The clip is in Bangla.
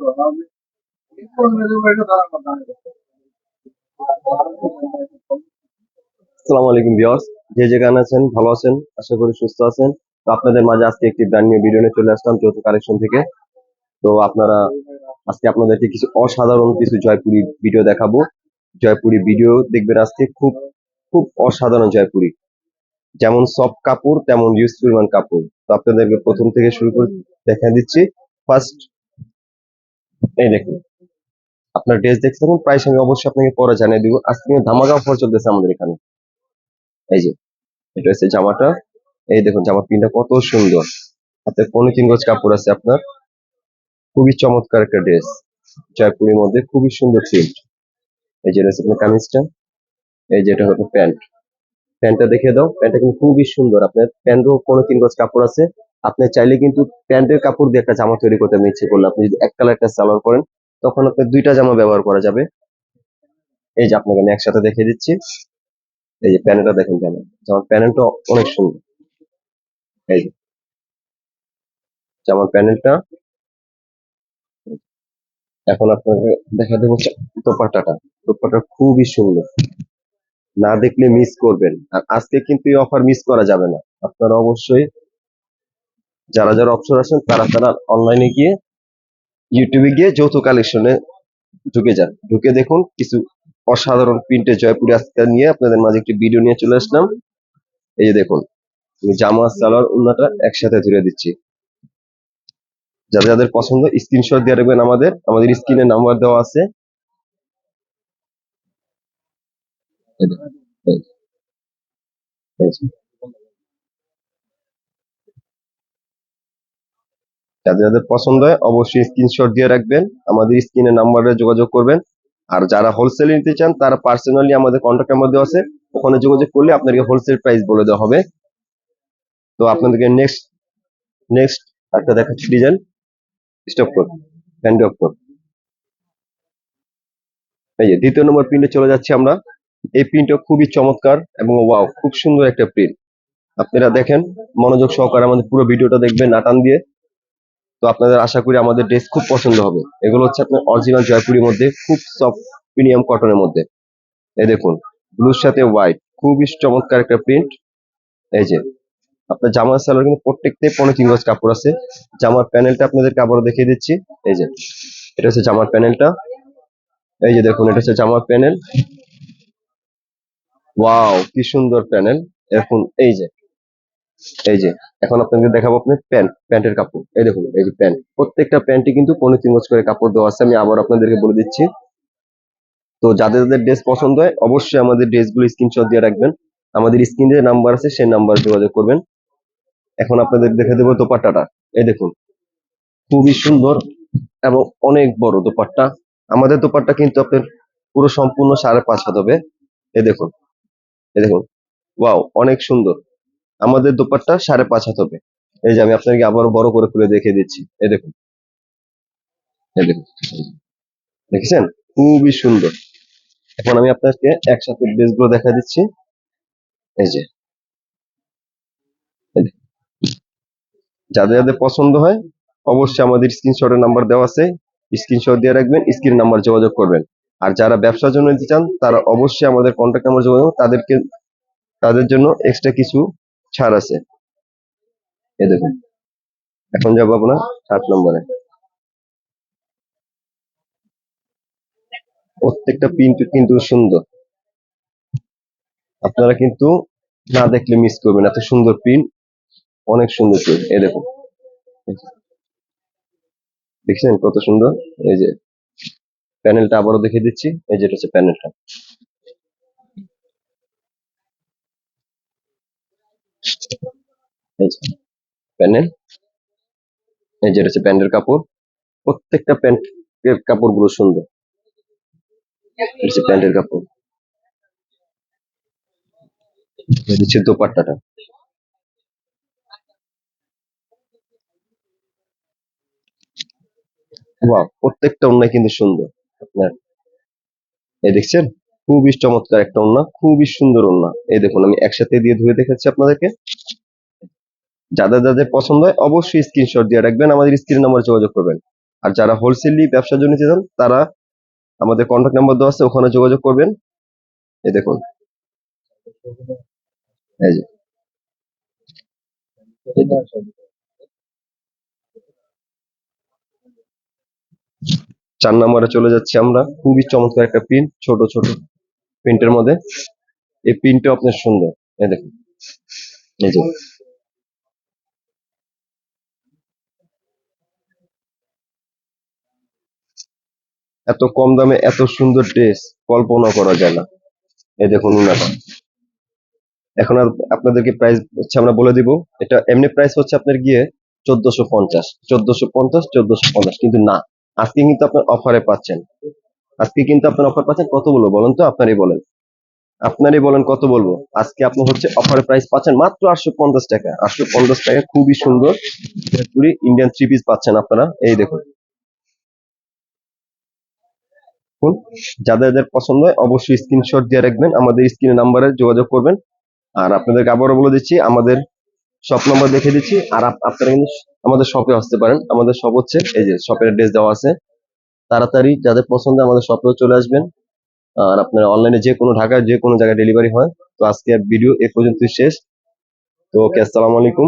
আসসালামু আলাইকুম ভিউয়ার্স, যে যেখানে আছেন ভালো আছেন, আশা করি সুস্থ আছেন। তো আপনাদের মাঝে আজকে একটি ব্র্যান্ড নিউ ভিডিও নিয়ে চলে আসলাম যৌথ কালেকশন থেকে। তো আপনারা আজকে আপনাদেরকে কিছু অসাধারণ কিছু জয়পুরি ভিডিও দেখাবো। জয়পুরি ভিডিও দেখবেন আজকে খুব খুব অসাধারণ জয়পুরি, যেমন সফট কাপড় তেমন ইউজ পরিমাণ কাপড়। তো আপনাদেরকে প্রথম থেকে শুরু করে দেখা দিচ্ছি। ফার্স্ট এই দেখুন, আপনার ড্রেস দেখতে থাকুন, প্রাইস আমি অবশ্যই আপনাকে পরে জানিয়ে দিব। আজকে কিন্তু ধামাকা অফার চলতেছে আমাদের এখানে। এই যে এটা হচ্ছে জামাটা, এই দেখুন জামার প্রিন্টটা কত সুন্দর, হাতে 15 গজ কাপড় আছে আপনার, খুবই চমৎকার একটা ড্রেস জয়পুরের মধ্যে, খুবই সুন্দর প্রিন্ট। এই যে হচ্ছে আপনার কামিজটা, এই যে এটা হলো প্যান্ট। প্যান্টটা দেখে দাও, প্যান্টটা কিন্তু খুবই সুন্দর। আপনার প্যান্টও 15 গজ কাপড় আছে। আপনি চাইলে কিন্তু প্যান্টের কাপড় দিয়ে একটা জামা তৈরি করতে আমি ইচ্ছে করলে, আপনি যদি এক কালার একটা সালোয়ার করেন তখন আপনার দুইটা জামা ব্যবহার করা যাবে। এই যে আপনাকে আমি একসাথে দেখিয়ে দিচ্ছি। এই যে প্যান্টটা দেখেন, জামার প্যানেলটা অনেক সুন্দর। এই যে জামার প্যানেলটা, এখন আপনাকে দেখা দেবো দোপাট্টাটা। দোপাট্টা খুবই সুন্দর, না দেখলে মিস করবেন। আর আজকে কিন্তু এই অফার মিস করা যাবে না। আপনারা অবশ্যই যারা যারা অপশন আছেন তারা তারা অনলাইনে গিয়ে ইউটিউবে গিয়ে যৌথ কালেকশনে ঢুকে যান, ঢুকে দেখুন কিছু অসাধারণ প্রিন্টে জয়পুরি আজকে নিয়ে আপনাদের মাঝে একটি ভিডিও নিয়ে চলে আসলাম। এই যে দেখুন, আমি জামা সালোয়ার ওড়নাটা একসাথে ধরে দিচ্ছি। যাদের যাদের পছন্দ স্ক্রিনশট দিয়ে রাখবেন, আমাদের আমাদের স্ক্রিনে নাম্বার দেওয়া আছে। এই দেখুন, এই যে, এই যে। যাদের যাদের পছন্দ হয় অবশ্যই স্ক্রিনশট দিয়ে রাখবেন, আমাদের স্ক্রিনে নাম্বারে যোগাযোগ করবেন। আর যারা হোলসেল নিতে চান তারা পার্সোনালি আমাদের কন্ট্যাক্ট নাম্বার দেওয়া আছে, ওখানে যোগাযোগ করলে আপনাকে হোলসেল প্রাইস বলে দেওয়া হবে। তো আপনাদেরকে নেক্সট নেক্সট একটা দেখাচ্ছি ডিজাইন। স্টপ কর, হ্যান্ড অফ কর। এই যে দ্বিতীয় নম্বর প্রিন্টে চলে যাচ্ছি আমরা। এই প্রিন্টটা খুবই চমৎকার এবং ওয়াও, খুব সুন্দর একটা প্রিন্ট। আপনারা দেখেন, মনোযোগ সহকারে আমাদের পুরো ভিডিওটা দেখবেন নাটান দিয়ে। তো আপনাদের আশা করি আমাদের ড্রেস খুব পছন্দ হবে। এগুলো হচ্ছে আপনার অরিজিনাল জয়পুরের মধ্যে, খুব সফট প্রিমিয়াম কটনের মধ্যে। এই দেখুন, ব্লুর সাথে হোয়াইট, খুবই চমৎকার একটা প্রিন্ট। এই যে আপনার জামার সালোয়ার কিন্তু প্রত্যেকটাই 15 গজ কাপড় আছে। জামার প্যানেলটা আপনাদেরকে আবারও দেখিয়ে দিচ্ছি। এই যে এটা হচ্ছে জামার প্যানেলটা, এই যে দেখুন এটা হচ্ছে জামার প্যানেল। ওয়াও, কি সুন্দর প্যানেল। এখন এই যে এখন আপনাদের দেখাবো আপনার প্যান্টের কাপড়। এই দেখুন, এই যে প্যান্ট, প্রত্যেকটা প্যান্টই কিন্তু 15 গজ করে কাপড় দেওয়া আছে। আমি আবার আপনাদেরকে বলে দিচ্ছি। তো যাদের যাদের ড্রেস পছন্দ হয় অবশ্যই আমাদের ড্রেসগুলো স্ক্রিনশট দিয়ে রাখবেন, আমাদের স্ক্রিনে যে নাম্বার আছে সেই নাম্বারে যোগাযোগ করবেন। এখন আপনাদের দেখে দেবো দোপাট্টাটা। এই দেখুন, খুবই সুন্দর এবং অনেক বড় দোপাট্টা। আমাদের দোপাট্টা কিন্তু আপনার পুরো সম্পূর্ণ 5.5 হাত হবে। এই দেখুন, এই দেখুন, ওয়াও, অনেক সুন্দর। আমাদের দোপাট্টা 5.5 হাত হবে। এই যে আমি আপনাকে আবারও বড় করে খুলে দেখিয়ে দিচ্ছি। এই দেখুন, এই দেখুন, দেখেছেন, খুবই সুন্দর। এখন আমি আপনাকে একসাথে ড্রেসগুলো দেখা দিচ্ছি। এই যে এই দেখুন। যাদের যাদের পছন্দ হয় অবশ্যই আমাদের স্ক্রিনশটের নাম্বার দেওয়া আছে, স্ক্রিনশট দিয়ে রাখবেন, স্ক্রিন নাম্বার যোগাযোগ করবেন। আর যারা ব্যবসার জন্য নিতে চান তারা অবশ্যই আমাদের কন্ট্যাক্ট নাম্বার যোগাযোগ, তাদের জন্য এক্সট্রা কিছু ছাড় আছে। এই দেখুন, এখন যাবো আপনার 7 নম্বরে। প্রত্যেকটা প্রিন্ট কিন্তু সুন্দর, আপনারা কিন্তু না দেখলে মিস করবেন, এত সুন্দর প্রিন্ট, অনেক সুন্দর প্রিন্ট। এই দেখুন, দেখছেন কত সুন্দর। এই যে প্যানেলটা আবারও দেখিয়ে দিচ্ছি। এই যেটা হচ্ছে প্যানেলটা, এই যে প্যানেল, এই যেটা হচ্ছে প্যান্টের কাপড়। প্রত্যেকটা প্যান্টের কাপড় গুলো সুন্দর। এটা হচ্ছে প্যান্টের কাপড়, এটা হচ্ছে দোপাট্টাটা। বাহ, প্রত্যেকটা ওড়না কিন্তু সুন্দর আপনার। এই দেখছেন, খুবই চমৎকার একটা ওড়না, খুবই সুন্দর ওড়না। এই দেখুন, আমি একসাথে দিয়ে ধরে দেখাচ্ছি আপনাদেরকে। যাদের যাদের পছন্দ হয় অবশ্যই স্ক্রিনশট দিয়ে রাখবেন, আমাদের স্ক্রিন নাম্বার যোগাযোগ করবেন। আর যারা হোলসেলি ব্যবসার জন্য নিতে চান তারা আমাদের কন্ট্যাক্ট নাম্বার দেওয়া আছে, ওখানে যোগাযোগ করবেন। এই দেখুন, এই যে এটা 4 নম্বরে চলে যাচ্ছি আমরা। খুবই চমৎকার একটা প্রিন্ট, ছোট ছোট প্রিন্টের মধ্যে। এই প্রিন্টটা আপনার সুন্দর। এই দেখুন, এই যে এত কম দামে এত সুন্দর ড্রেস কল্পনা করা যায় না। এই দেখুন উনাটা। এখন আর আপনাদেরকে প্রাইস হচ্ছে আমরা বলে দিব। এটা এমনি প্রাইস হচ্ছে আপনার গিয়ে 1450, 1450, 1450, কিন্তু না, আজকে কিন্তু আপনার অফারে পাচ্ছেন। আজকে কিন্তু আপনার অফার পাচ্ছেন, কত বলবো বলেন তো? আপনারই বলেন কত বলবো। আজকে আপনি হচ্ছে অফারে প্রাইস পাচ্ছেন মাত্র 850 টাকা। 850 টাকা খুবই সুন্দর পুরি ইন্ডিয়ান থ্রি পিস পাচ্ছেন আপনারা। এই দেখুন, দেখুন। যাদের যাদের পছন্দ হয় অবশ্যই স্ক্রিনশট দিয়ে রাখবেন, আমাদের স্ক্রিনে নাম্বারে যোগাযোগ করবেন। আর আপনাদেরকে আবারও বলে দিচ্ছি, আমাদের শপ নাম্বার দেখে দিচ্ছি। আর আপনারা কিন্তু আমাদের শপে আসতে পারেন। আমাদের শপ হচ্ছে এই যে শপের অ্যাড্রেস দেওয়া আছে। তাড়াতাড়ি যাদের পছন্দ আমাদের শপেও চলে আসবেন। আর আপনারা অনলাইনে যে কোনো ঢাকায় যে কোনো জায়গায় ডেলিভারি হয়। তো আজকে ভিডিও এ পর্যন্তই শেষ। তো ওকে, আসসালামু আলাইকুম।